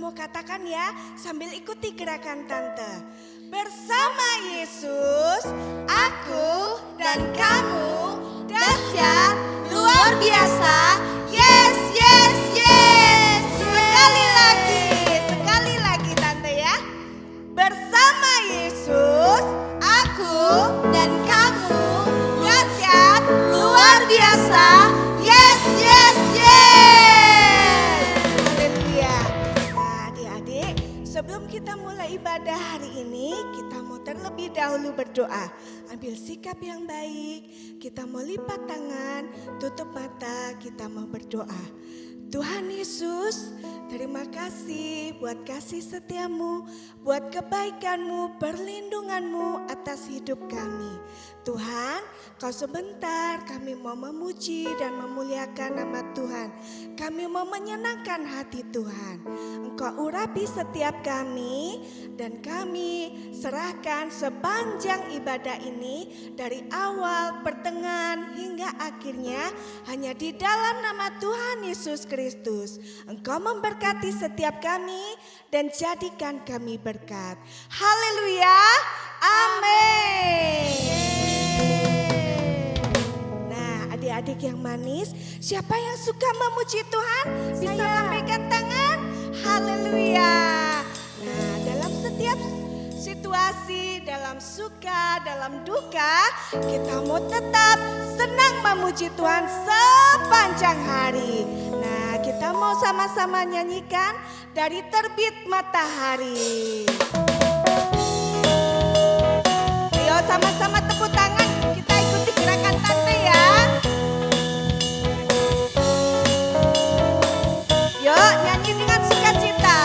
mau katakan ya sambil ikuti gerakan tante. Bersama Yesus, aku dan kamu dahsyat, luar biasa. Yes, yes, yes. Sekali lagi tante ya. Bersama Yesus, aku dan kamu dahsyat, luar biasa. Yes, yes, yes. Haleluya. Nah, adik-adik, sebelum kita mulai ibadah hari ini, kita mau terlebih dahulu berdoa. Ambil sikap yang baik, kita mau lipat tangan, tutup mata, kita mau berdoa. Tuhan Yesus, terima kasih buat kasih setiamu, buat kebaikanmu, perlindunganmu atas hidup kami. Tuhan, kau sebentar kami mau memuji dan memuliakan nama Tuhan. Kami mau menyenangkan hati Tuhan. Engkau urapi setiap kami dan kami serahkan sepanjang ibadah ini dari awal, pertengahan hingga akhirnya hanya di dalam nama Tuhan Yesus Kristus. Engkau memberkati setiap kami dan jadikan kami berkat. Haleluya. Amin. Nah, adik-adik yang manis, siapa yang suka memuji Tuhan? Bisa lambaikan tangan. Haleluya. Nah, dalam setiap situasi, dalam suka, dalam duka, kita mau tetap senang memuji Tuhan sepanjang hari. Nah, kita mau sama-sama nyanyikan dari terbit matahari. Ayo sama-sama tepuk tangan, kita ikuti gerakan tante ya. Yuk nyanyi dengan sukacita.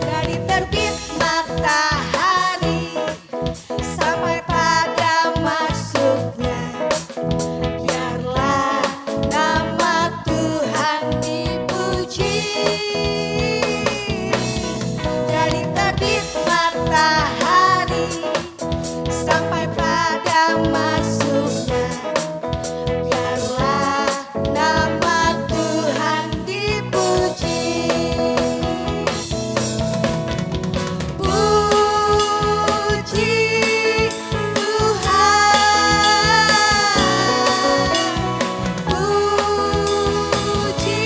Dari terbit matahari sampai pada masuknya, biarlah nama Tuhan dipuji. Dari terbit matahari sampai pada masuknya, biarlah nama Tuhan dipuji. Puji Tuhan, puji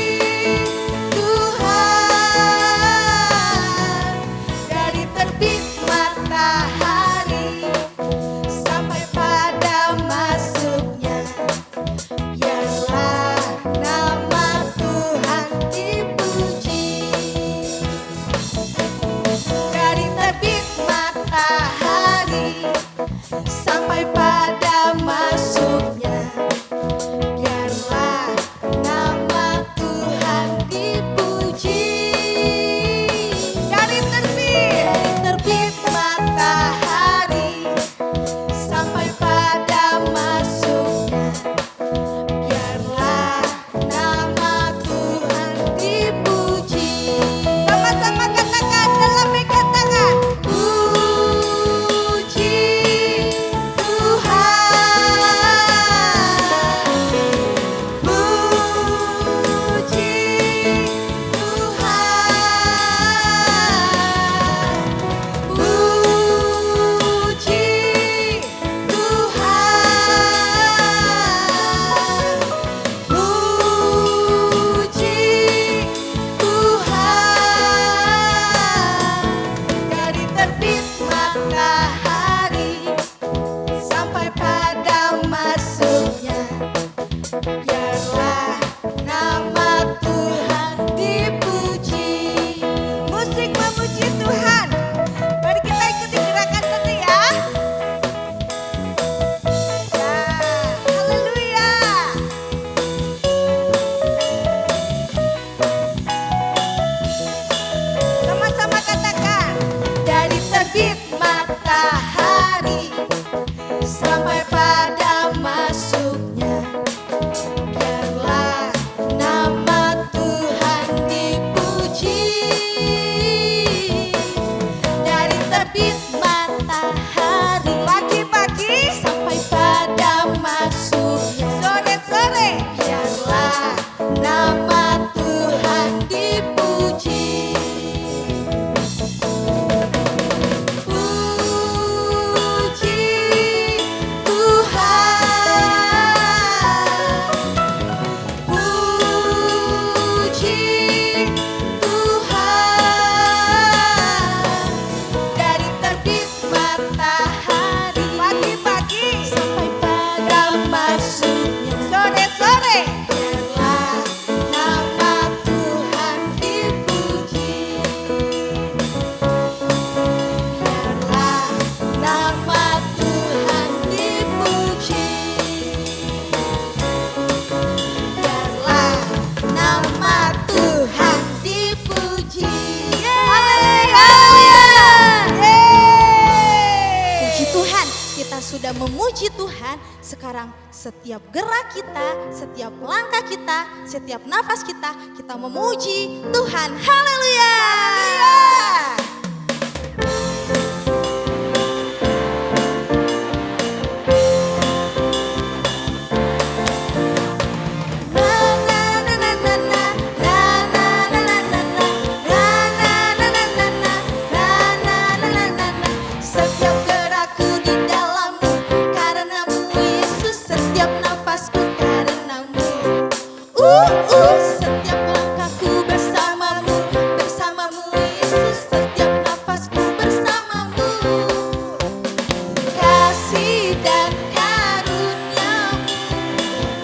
Tuhan. Dari terbit matahari sampai pada masuknya, biarlah nama Tuhan dipuji. Dari terbit matahari sampai pada masuknya, biarlah nama Tuhan dipuji. Dari terbit matahari sampai pada masuknya, biarlah nama Tuhan dipuji. Sama-sama katakan dalam pegang tangan. Puji nama Tuhan sudah memuji Tuhan, sekarang setiap gerak kita, setiap langkah kita, setiap nafas kita, kita memuji Tuhan. Haleluya! Setiap langkahku bersamamu, bersamamu Yesus, setiap nafasku bersamamu. Kasih dan karunia-Mu,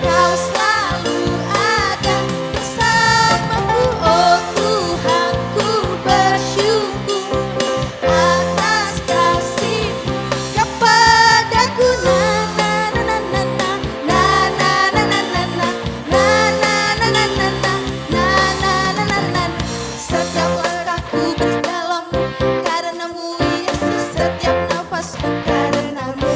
Kau selalu ada bersamaku. Oh Tuhan, ku bersyukur atas kasih-Mu kepadaku. Setiap langkahku berdalammu, karenamu Yesus, setiap nafasku karenamu.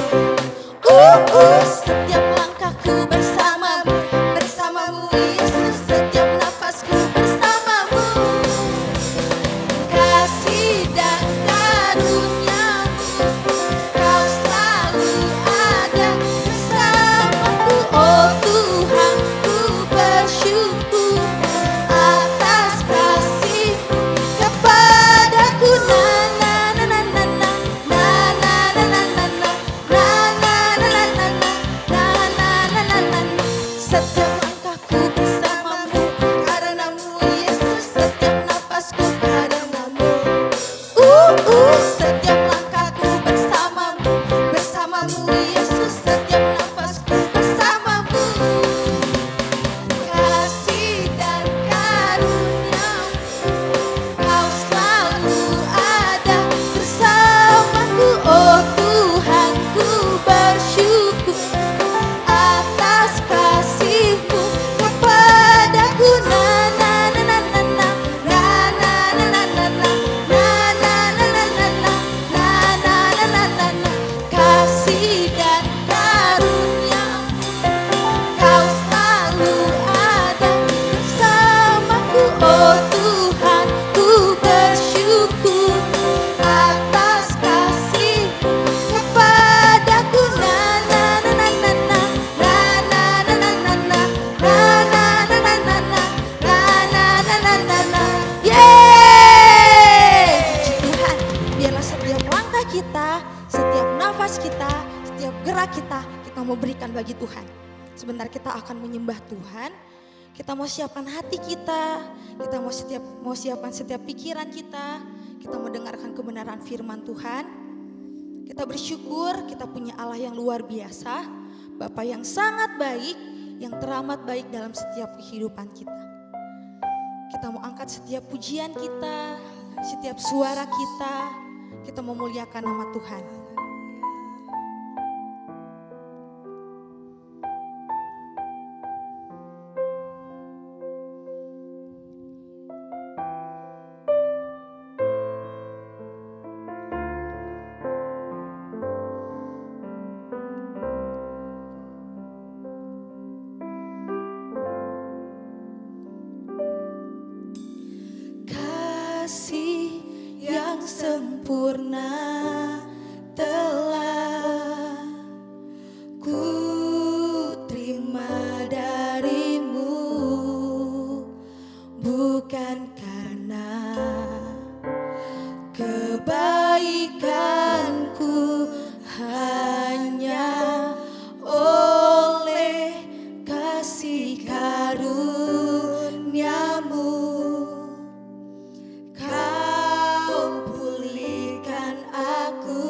Setiap langkahku bersamamu, bersamamu Yesus, setiap nafasku bersamamu. Kasih dan karunia-Mu, Kau selalu ada bersamaku. Oh Tuhan, ku bersyukur atas kasih-Mu kepadaku. Setiap langkahku bersamamu, karenamu Yesus, setiap nafasku karenamu. Setiap langkahku bersamamu, bersamamu Yesus, setiap nafasku bersamamu. Kasih dan karunia-Mu, Kau selalu ada bersamaku. Oh Tuhan, ku bersyukur atas kasih-Mu kepadaku. Kasih dan karunia-Mu, Kau selalu ada bersamaku. Oh Tuhan, ku bersyukur atas kasih-Mu kepadaku. Yeay! Tuhan, biarlah setiap langkah kita, setiap nafas kita, setiap gerak kita mau berikan bagi Tuhan. Sebentar kita akan menyembah Tuhan. Kita mau siapkan hati kita mau siapkan setiap pikiran kita mau dengarkan kebenaran firman Tuhan. Kita bersyukur kita punya Allah yang luar biasa, Bapa yang sangat baik, yang teramat baik dalam setiap kehidupan kita. Kita mau angkat setiap pujian kita, setiap suara kita mau muliakan nama Tuhan. Kasih yang sempurna telah ku terima darimu, bukan karena kebaikanku, hanya oleh kasih karunia-Mu. Kau pulihkan aku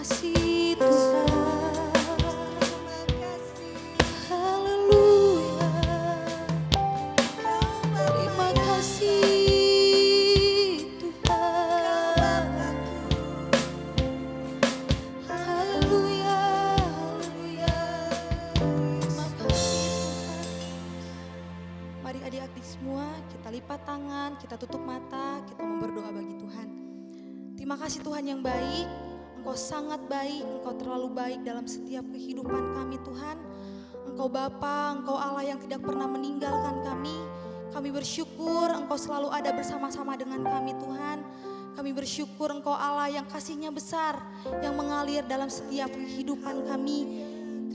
kasih Tuhan. Terima kasih. Haleluya. Kau Bapa Terima yang kasih Tuhan. Haleluya. Haleluya. Terima kasih Tuhan. Mari adik-adik semua kita lipat tangan, kita tutup mata, kita mau berdoa bagi Tuhan. Terima kasih Tuhan yang baik, Engkau sangat baik, Engkau terlalu baik dalam setiap kehidupan kami Tuhan. Engkau Bapa, Engkau Allah yang tidak pernah meninggalkan kami. Kami bersyukur Engkau selalu ada bersama-sama dengan kami Tuhan. Kami bersyukur Engkau Allah yang kasih-Nya besar, yang mengalir dalam setiap kehidupan kami.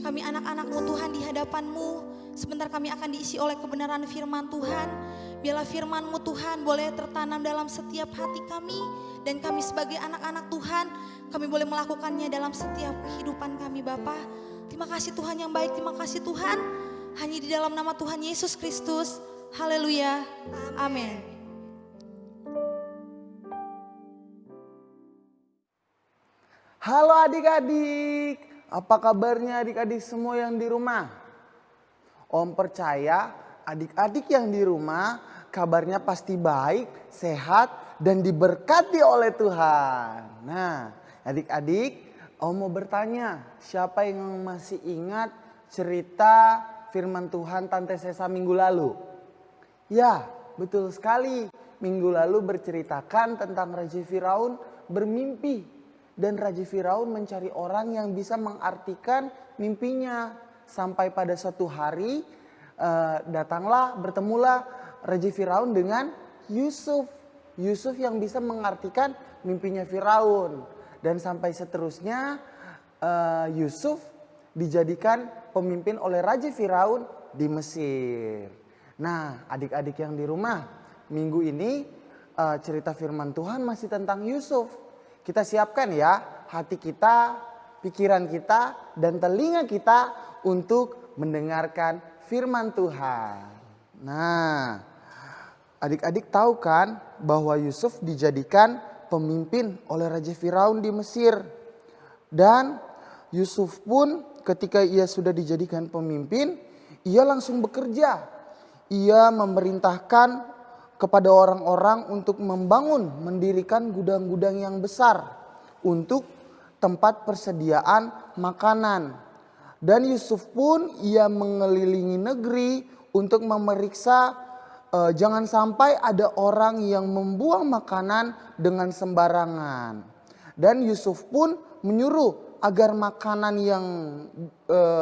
Kami anak-anak-Mu Tuhan di hadapan-Mu. Sebentar kami akan diisi oleh kebenaran firman Tuhan. Biarlah firman-Mu Tuhan boleh tertanam dalam setiap hati kami. Dan kami sebagai anak-anak Tuhan, kami boleh melakukannya dalam setiap kehidupan kami Bapa. Terima kasih Tuhan yang baik, terima kasih Tuhan. Hanya di dalam nama Tuhan Yesus Kristus. Haleluya. Amin. Halo adik-adik, apa kabarnya adik-adik semua yang di rumah? Om percaya adik-adik yang di rumah kabarnya pasti baik, sehat, dan diberkati oleh Tuhan. Nah adik-adik, Om mau bertanya, siapa yang masih ingat cerita firman Tuhan Tante Sesa minggu lalu? Ya, betul sekali. Minggu lalu berceritakan tentang Raja Firaun bermimpi. Dan Raja Firaun mencari orang yang bisa mengartikan mimpinya. Sampai pada suatu hari bertemulah Raja Firaun dengan Yusuf. Yusuf yang bisa mengartikan mimpinya Firaun. Dan sampai seterusnya Yusuf dijadikan pemimpin oleh Raja Firaun di Mesir. Nah adik-adik yang di rumah, minggu ini cerita firman Tuhan masih tentang Yusuf. Kita siapkan ya hati kita, pikiran kita, dan telinga kita untuk mendengarkan firman Tuhan. Nah, adik-adik tahu kan bahwa Yusuf dijadikan pemimpin oleh Raja Firaun di Mesir. Dan Yusuf pun ketika ia sudah dijadikan pemimpin, ia langsung bekerja. Ia memerintahkan kepada orang-orang untuk mendirikan gudang-gudang yang besar untuk tempat persediaan makanan. Dan Yusuf pun ia mengelilingi negeri untuk memeriksa jangan sampai ada orang yang membuang makanan dengan sembarangan. Dan Yusuf pun menyuruh agar makanan yang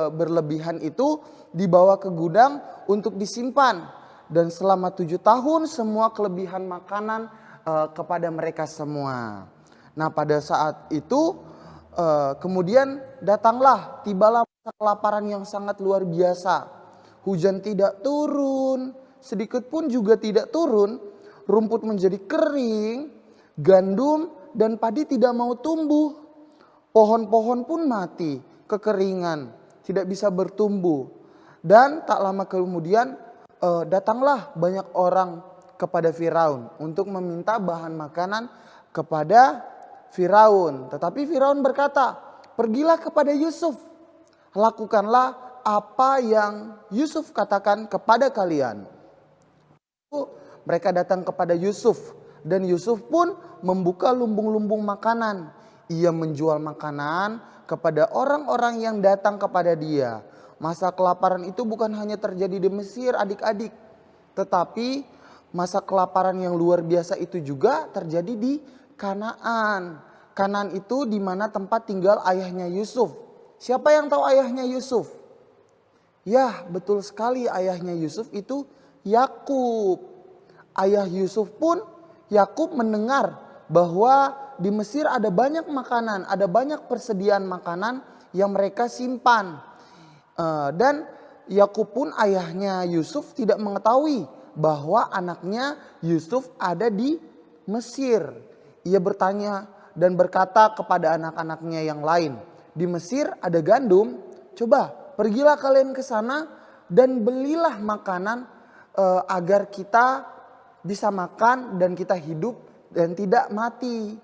berlebihan itu dibawa ke gudang untuk disimpan. Dan selama 7 tahun semua kelebihan makanan kepada mereka semua. Nah pada saat itu kemudian tibalah masa kelaparan yang sangat luar biasa. Hujan tidak turun, sedikit pun juga tidak turun. Rumput menjadi kering, gandum dan padi tidak mau tumbuh. Pohon-pohon pun mati, kekeringan, tidak bisa bertumbuh. Dan tak lama kemudian datanglah banyak orang kepada Firaun untuk meminta bahan makanan kepada Firaun. Tetapi Firaun berkata, pergilah kepada Yusuf, lakukanlah apa yang Yusuf katakan kepada kalian. Mereka datang kepada Yusuf dan Yusuf pun membuka lumbung-lumbung makanan. Ia menjual makanan kepada orang-orang yang datang kepada dia. Masa kelaparan itu bukan hanya terjadi di Mesir adik-adik. Tetapi masa kelaparan yang luar biasa itu juga terjadi di Kanaan. Kanaan itu di mana tempat tinggal ayahnya Yusuf. Siapa yang tahu ayahnya Yusuf? Ya betul sekali ayahnya Yusuf itu Yakub. Ayah Yusuf pun Yakub mendengar bahwa di Mesir ada banyak makanan, ada banyak persediaan makanan yang mereka simpan. Dan Yakub pun ayahnya Yusuf tidak mengetahui bahwa anaknya Yusuf ada di Mesir. Ia bertanya dan berkata kepada anak-anaknya yang lain, di Mesir ada gandum, coba pergilah kalian ke sana dan belilah makanan agar kita bisa makan dan kita hidup dan tidak mati.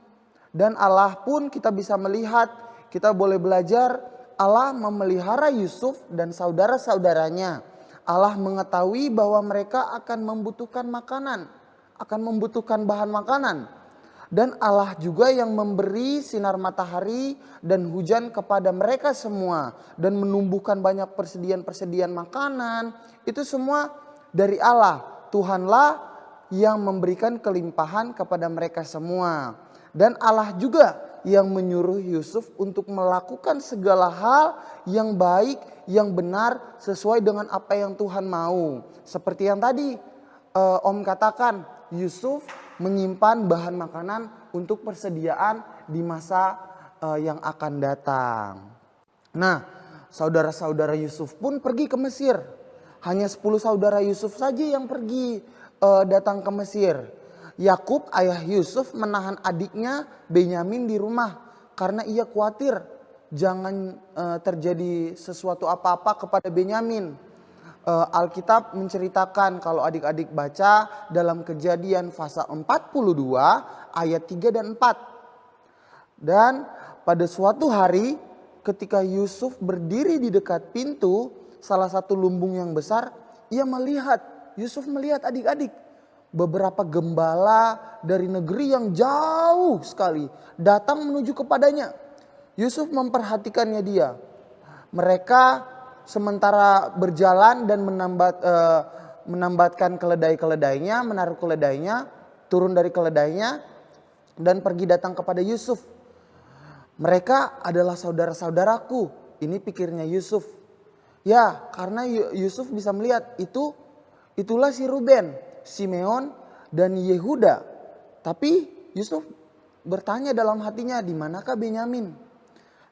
Dan Allah pun kita bisa melihat kita boleh belajar Allah memelihara Yusuf dan saudara-saudaranya. Allah mengetahui bahwa mereka akan membutuhkan makanan, akan membutuhkan bahan makanan. Dan Allah juga yang memberi sinar matahari dan hujan kepada mereka semua. Dan menumbuhkan banyak persediaan-persediaan makanan. Itu semua dari Allah. Tuhanlah yang memberikan kelimpahan kepada mereka semua. Dan Allah juga yang menyuruh Yusuf untuk melakukan segala hal yang baik, yang benar sesuai dengan apa yang Tuhan mau. Seperti yang tadi Om katakan, Yusuf menyimpan bahan makanan untuk persediaan di masa yang akan datang. Nah, saudara-saudara Yusuf pun pergi ke Mesir. Hanya 10 saudara Yusuf saja yang pergi datang ke Mesir. Yakub ayah Yusuf menahan adiknya Benyamin di rumah karena ia khawatir jangan terjadi sesuatu apa-apa kepada Benyamin. Alkitab menceritakan kalau adik-adik baca dalam Kejadian pasal 42 ayat 3 dan 4. Dan pada suatu hari ketika Yusuf berdiri di dekat pintu salah satu lumbung yang besar, Yusuf melihat adik-adik beberapa gembala dari negeri yang jauh sekali datang menuju kepadanya. Yusuf memperhatikannya dia. Mereka sementara berjalan dan menambatkan keledai-keledainya, menaruh keledainya, turun dari keledainya dan pergi datang kepada Yusuf. Mereka adalah saudara-saudaraku. Ini pikirnya Yusuf. Ya, karena Yusuf bisa melihat itulah si Ruben, Simeon dan Yehuda. Tapi Yusuf bertanya dalam hatinya, di manakah Benyamin?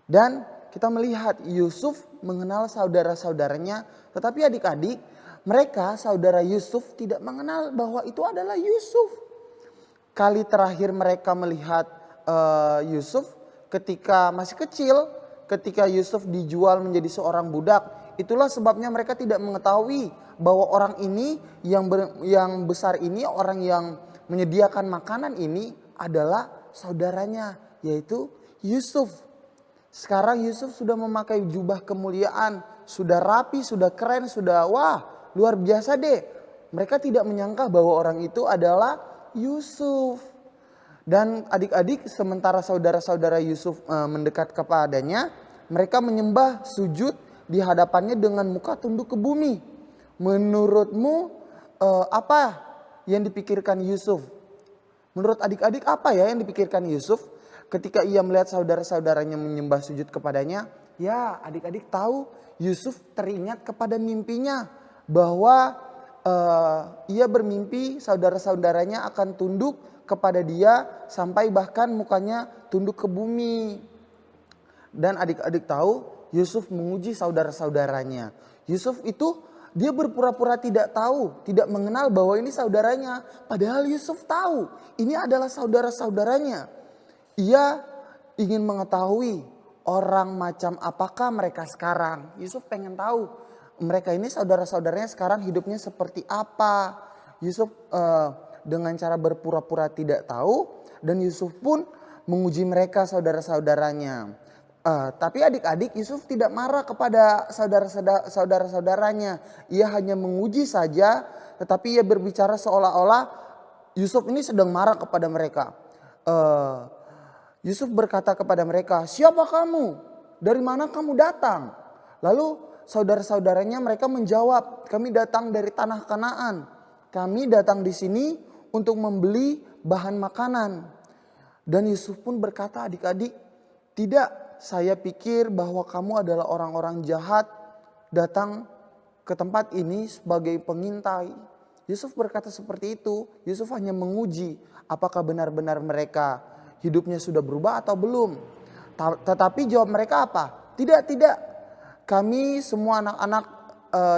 Dan kita melihat Yusuf mengenal saudara-saudaranya. Tetapi adik-adik, mereka saudara Yusuf tidak mengenal bahwa itu adalah Yusuf. Kali terakhir mereka melihat Yusuf ketika masih kecil, ketika Yusuf dijual menjadi seorang budak. Itulah sebabnya mereka tidak mengetahui bahwa orang ini yang besar ini, orang yang menyediakan makanan ini adalah saudaranya, yaitu Yusuf. Sekarang Yusuf sudah memakai jubah kemuliaan, sudah rapi, sudah keren, sudah wah luar biasa deh. Mereka tidak menyangka bahwa orang itu adalah Yusuf. Dan adik-adik, sementara saudara-saudara Yusuf mendekat kepadanya, mereka menyembah sujud di hadapannya dengan muka tunduk ke bumi. Menurutmu apa yang dipikirkan Yusuf? Menurut adik-adik apa ya yang dipikirkan Yusuf ketika ia melihat saudara-saudaranya menyembah sujud kepadanya? Ya, adik-adik tahu Yusuf teringat kepada mimpinya bahwa ia bermimpi saudara-saudaranya akan tunduk kepada dia sampai bahkan mukanya tunduk ke bumi. Dan adik-adik tahu Yusuf menguji saudara-saudaranya. Yusuf itu dia berpura-pura tidak tahu, tidak mengenal bahwa ini saudaranya. Padahal Yusuf tahu ini adalah saudara-saudaranya. Ia ingin mengetahui orang macam apakah mereka sekarang. Yusuf pengen tahu mereka ini saudara-saudaranya sekarang hidupnya seperti apa. Yusuf dengan cara berpura-pura tidak tahu, dan Yusuf pun menguji mereka saudara-saudaranya. Tapi adik-adik, Yusuf tidak marah kepada saudara-saudaranya. Ia hanya menguji saja, tetapi ia berbicara seolah-olah Yusuf ini sedang marah kepada mereka. Yusuf berkata kepada mereka, "Siapa kamu? Dari mana kamu datang?" Lalu saudara-saudaranya mereka menjawab, "Kami datang dari tanah Kanaan. Kami datang di sini untuk membeli bahan makanan." Dan Yusuf pun berkata, "Adik-adik, tidak. Saya pikir bahwa kamu adalah orang-orang jahat datang ke tempat ini sebagai pengintai." Yusuf berkata seperti itu. Yusuf hanya menguji apakah benar-benar mereka hidupnya sudah berubah atau belum. Tetapi jawab mereka apa? Tidak. Kami semua anak-anak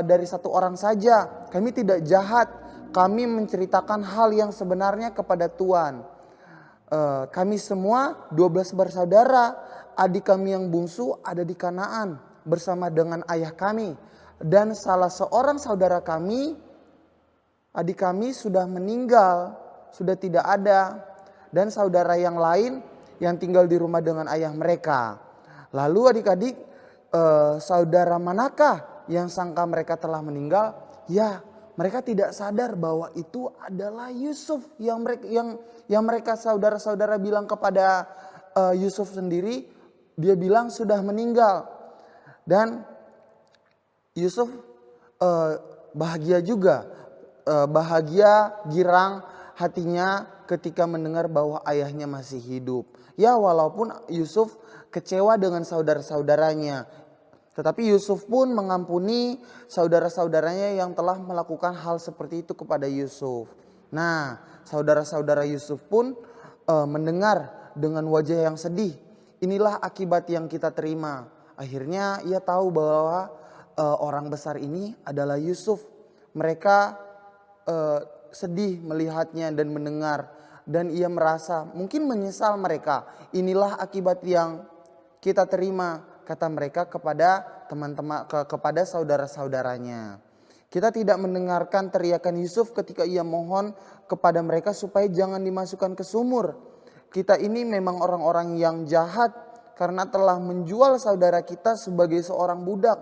dari satu orang saja. Kami tidak jahat. Kami menceritakan hal yang sebenarnya kepada Tuhan. Kami semua 12 bersaudara. Adik kami yang bungsu ada di Kanaan bersama dengan ayah kami. Dan salah seorang saudara kami, adik kami sudah meninggal, sudah tidak ada. Dan saudara yang lain yang tinggal di rumah dengan ayah mereka. Lalu adik-adik, saudara manakah yang sangka mereka telah meninggal? Ya, mereka tidak sadar bahwa itu adalah Yusuf yang mereka saudara-saudara bilang kepada Yusuf sendiri. Dia bilang sudah meninggal. Dan Yusuf bahagia juga, bahagia girang hatinya ketika mendengar bahwa ayahnya masih hidup. Ya, walaupun Yusuf kecewa dengan saudara-saudaranya, tetapi Yusuf pun mengampuni saudara-saudaranya yang telah melakukan hal seperti itu kepada Yusuf. Nah, saudara-saudara Yusuf pun mendengar dengan wajah yang sedih. Inilah akibat yang kita terima. Akhirnya ia tahu bahwa orang besar ini adalah Yusuf. Mereka sedih melihatnya dan mendengar. Dan ia merasa mungkin menyesal mereka. Inilah akibat yang kita terima, kata mereka kepada teman-teman, kepada saudara-saudaranya. Kita tidak mendengarkan teriakan Yusuf ketika ia mohon kepada mereka supaya jangan dimasukkan ke sumur. Kita ini memang orang-orang yang jahat karena telah menjual saudara kita sebagai seorang budak.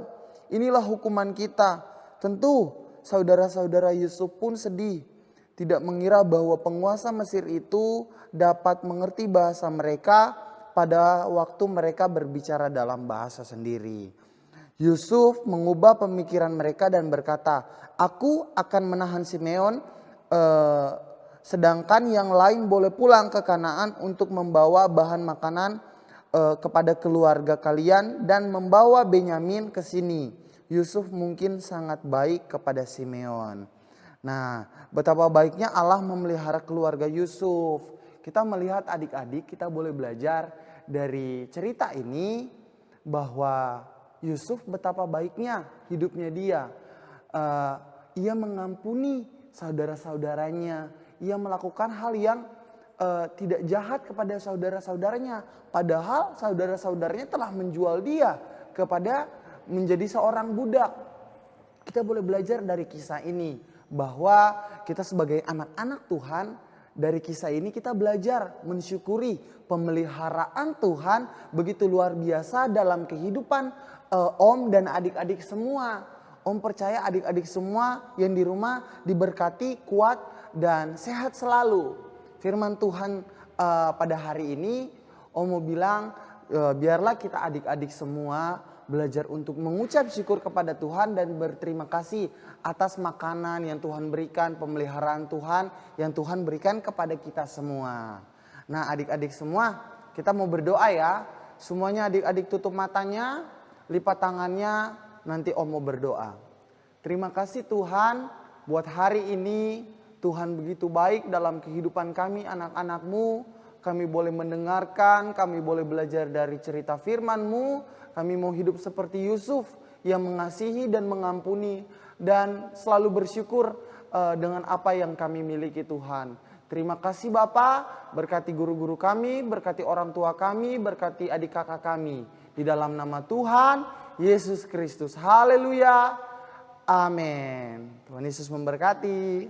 Inilah hukuman kita. Tentu saudara-saudara Yusuf pun sedih. Tidak mengira bahwa penguasa Mesir itu dapat mengerti bahasa mereka pada waktu mereka berbicara dalam bahasa sendiri. Yusuf mengubah pemikiran mereka dan berkata, aku akan menahan Simeon, sedangkan yang lain boleh pulang ke Kanaan untuk membawa bahan makanan kepada keluarga kalian dan membawa Benyamin ke sini. Yusuf mungkin sangat baik kepada Simeon. Nah, betapa baiknya Allah memelihara keluarga Yusuf. Kita melihat adik-adik, kita boleh belajar dari cerita ini bahwa Yusuf betapa baiknya hidupnya dia. Ia mengampuni saudara-saudaranya. Ia melakukan hal yang tidak jahat kepada saudara-saudaranya. Padahal saudara-saudaranya telah menjual dia kepada menjadi seorang budak. Kita boleh belajar dari kisah ini bahwa kita sebagai anak-anak Tuhan, dari kisah ini kita belajar mensyukuri pemeliharaan Tuhan begitu luar biasa dalam kehidupan Om dan adik-adik semua. Om percaya adik-adik semua yang di rumah diberkati, kuat dan sehat selalu. Firman Tuhan pada hari ini Om mau bilang biarlah kita adik-adik semua belajar untuk mengucap syukur kepada Tuhan dan berterima kasih atas makanan yang Tuhan berikan, pemeliharaan Tuhan yang Tuhan berikan kepada kita semua. Nah, adik-adik semua, kita mau berdoa ya. Semuanya adik-adik tutup matanya, lipat tangannya, nanti Om mau berdoa. Terima kasih Tuhan buat hari ini. Tuhan begitu baik dalam kehidupan kami anak-anak-Mu. Kami boleh mendengarkan, kami boleh belajar dari cerita firman-Mu. Kami mau hidup seperti Yusuf yang mengasihi dan mengampuni dan selalu bersyukur dengan apa yang kami miliki Tuhan. Terima kasih Bapa, berkati guru-guru kami, berkati orang tua kami, berkati adik kakak kami. Di dalam nama Tuhan Yesus Kristus. Haleluya. Amin. Tuhan Yesus memberkati.